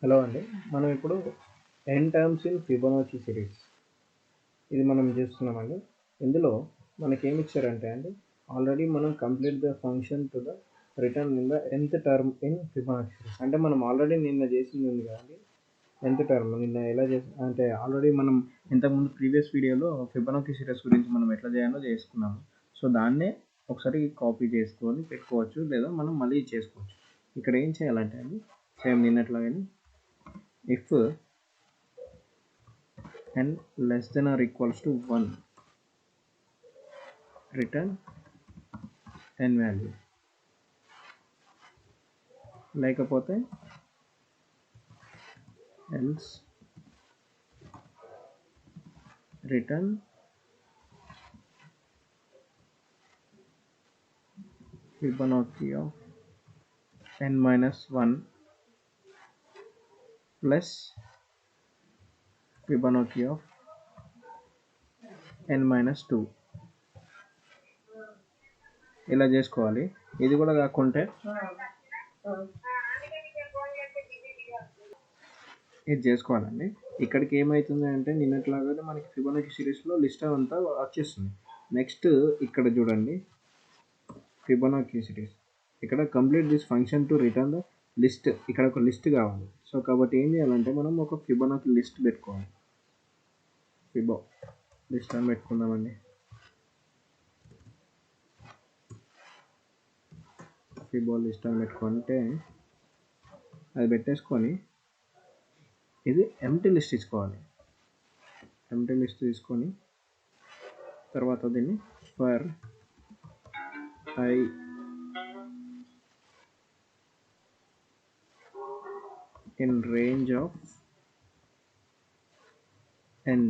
Hello అండి, మనం ఇప్పుడు n terms in Fibonacci series ఇది మనం చేస్తున్నామండి. ఇందులో మనకేమి ఇచ్చారంటే అండి, ఆల్రెడీ మనం complete the function to the return in the nth term in Fibonacci series. అంటే మనం ఆల్రెడీ నిన్న చేసింది ఉంది కదండి, nth టర్మ్ నిన్న ఎలా చేసి అంటే ఆల్రెడీ మనం ఇంతకుముందు ప్రీవియస్ వీడియోలో ఫిబొనాచి సిరీస్ గురించి మనం ఎట్లా చేయాలో చేసుకున్నాము. సో దాన్నే ఒకసారి కాపీ చేసుకొని పెట్టుకోవచ్చు, లేదా మనం మళ్ళీ చేసుకోవచ్చు. ఇక్కడ ఏం చేయాలంటే అండి, same నిన్నట్లాగానే if n less than or equals to 1 return n value, లేకపోతే else return Fibonacci of n minus 1 plus Fibonacci of n minus 2 ఇలా చేసుకోవాలి. ఇది కూడా కాకుంటే ఇది చేసుకోవాలండి. ఇక్కడికి ఏమవుతుంది అంటే నిన్నట్లాగానే మనకి ఫిబొనాచి సిరీస్లో లిస్ట్ అంతా వచ్చేస్తుంది. నెక్స్ట్ ఇక్కడ చూడండి, ఫిబొనాచి సిరీస్ ఇక్కడ complete this function to return the list. ఇక్కడ ఒక లిస్ట్ కావాలి. సో కాబట్టి ఏం చేయాలంటే మనం ఒక ఫిబొనాచి లిస్ట్ పెట్టుకోవాలి. ఫిబో లిస్ట్ అని పెట్టుకుందామండి. ఫిబో లిస్ట్ అని పెట్టుకుంటే అది పెట్టేసుకొని ఇది ఎంటీ లిస్ట్ ఇచ్చుకోవాలి. ఎంటీ లిస్ట్ తీసుకొని తర్వాత దీన్ని for I in range of n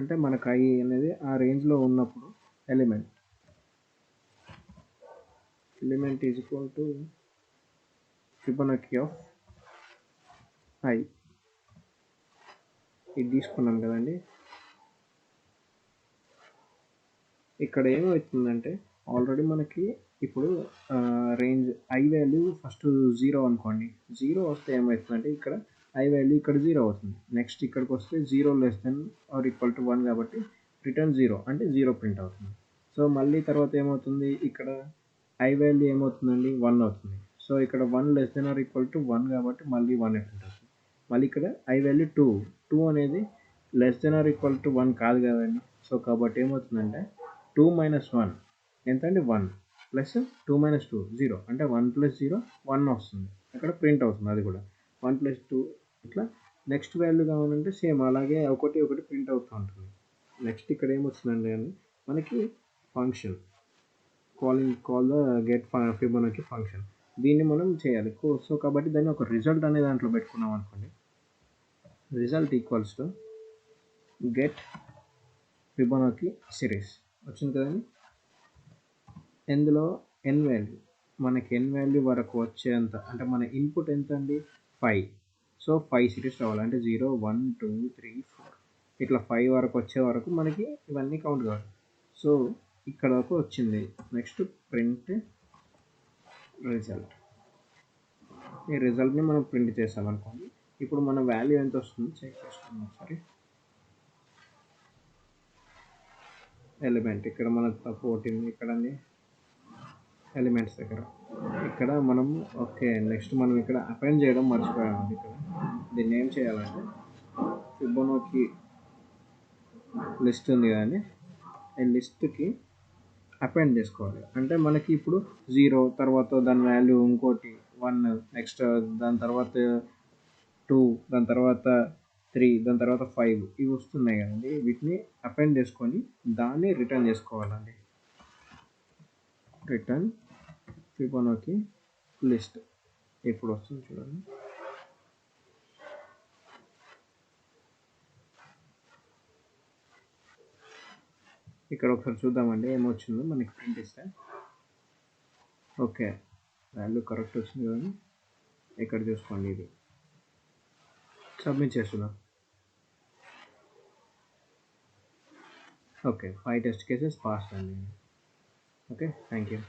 అంటే మనకు i అనేది ఆ రేంజ్లో ఉన్నప్పుడు element is equal to Fibonacci of i. ఇది తీసుకున్నాం కదండి. ఇక్కడ ఏమవుతుందంటే ఆల్రెడీ మనకి ఇప్పుడు రేంజ్ i వాల్యూ ఫస్ట్ 0 అనుకోండి. 0 వస్తే ఏమవుతుందంటే ఇక్కడ i వాల్యూ ఇక్కడ 0 అవుతుంది. నెక్స్ట్ ఇక్కడికి వస్తే 0 less than or equal to 1 కాబట్టి రిటర్న్ 0 అంటే 0 ప్రింట్ అవుతుంది. సో మళ్ళీ తర్వాత ఏమవుతుంది, ఇక్కడ i వాల్యూ ఏమవుతుందండి 1 అవుతుంది. సో ఇక్కడ 1 less than or equal to 1 కాబట్టి మళ్ళీ 1 ప్రింట్ అవుతుంది. మళ్ళీ ఇక్కడ i వాల్యూ 2 అనేది less than or equal to 1 కాదు కదండి. సో కాబట్టి ఏమవుతుందంటే 2 మైనస్ 1 ఎంత అండి 1 ప్లస్ 2 మైనస్ 2 0 అంటే 1 ప్లస్ 0 1 వస్తుంది. అక్కడ ప్రింట్ అవుతుంది. అది కూడా 1 ప్లస్ 2 ఇట్లా నెక్స్ట్ వాల్యూ కావాలంటే సేమ్ అలాగే ఒకటి ప్రింట్ అవుతూ ఉంటుంది. నెక్స్ట్ ఇక్కడ ఏమొస్తుందండి అని మనకి function call the get Fibonacci function. దీన్ని మనం చేయాలి. సో కాబట్టి దాన్ని ఒక రిజల్ట్ అనే దాంట్లో పెట్టుకున్నాం అనుకోండి. Result equals to get Fibonacci series వచ్చింది కదండి. ఇందులో n వాల్యూ మనకి n వాల్యూ వరకు వచ్చేంత అంటే మన ఇన్పుట్ ఎంత అండి 5. సో 5 సిరీస్ రావాలి. అంటే 0 1 2 3 4 ఇట్లా 5 వరకు వచ్చే వరకు మనకి ఇవన్నీ కౌంట్ కావాలి. సో ఇక్కడ వరకు వచ్చింది. Next print result. ఈ రిజల్ట్ని మనం ప్రింట్ చేసామనుకోండి. ఇప్పుడు మన వాల్యూ ఎంత వస్తుందో చెక్ చేసుకుందాం ఒకసారి. ఎలిమెంట్ ఇక్కడ మనకు తప్పు కొట్టింది. ఇక్కడ ఎలిమెంట్స్ దగ్గర ఇక్కడ మనం ఓకే. నెక్స్ట్ మనం ఇక్కడ అపెండ్ చేయడం మర్చిపోయామండి. ఇక్కడ దీన్ని ఏం చేయాలంటే ఫిబొనాచి లిస్ట్ ఉంది కదండి, ఈ లిస్ట్కి అపెండ్ చేసుకోవాలి. అంటే మనకి ఇప్పుడు 0 తర్వాత దాని వాల్యూ ఇంకోటి 1, నెక్స్ట్ దాని తర్వాత 2, దాని తర్వాత 3, దాని తర్వాత 5 ఇవి వస్తున్నాయి కదండి. వీటిని అపెండ్ చేసుకొని దాన్ని రిటర్న్ చేసుకోవాలండి. రిటర్న్ ఫిబొనాచి లిస్ట్ ఎప్పుడు వస్తుంది చూడండి. ఇక్కడ ఒకసారి చూద్దామండి ఏమొచ్చిందో మనకి ప్రింట్ ఇస్తే. ఓకే, వాల్యూ కరెక్ట్ వచ్చింది కదండి. ఇక్కడ చూసుకోండి, ఇది సబ్మిట్ చేస్తున్నాం. ఓకే, 5 టెస్ట్ కేసెస్ పాస్ అండి. Okay, thank you.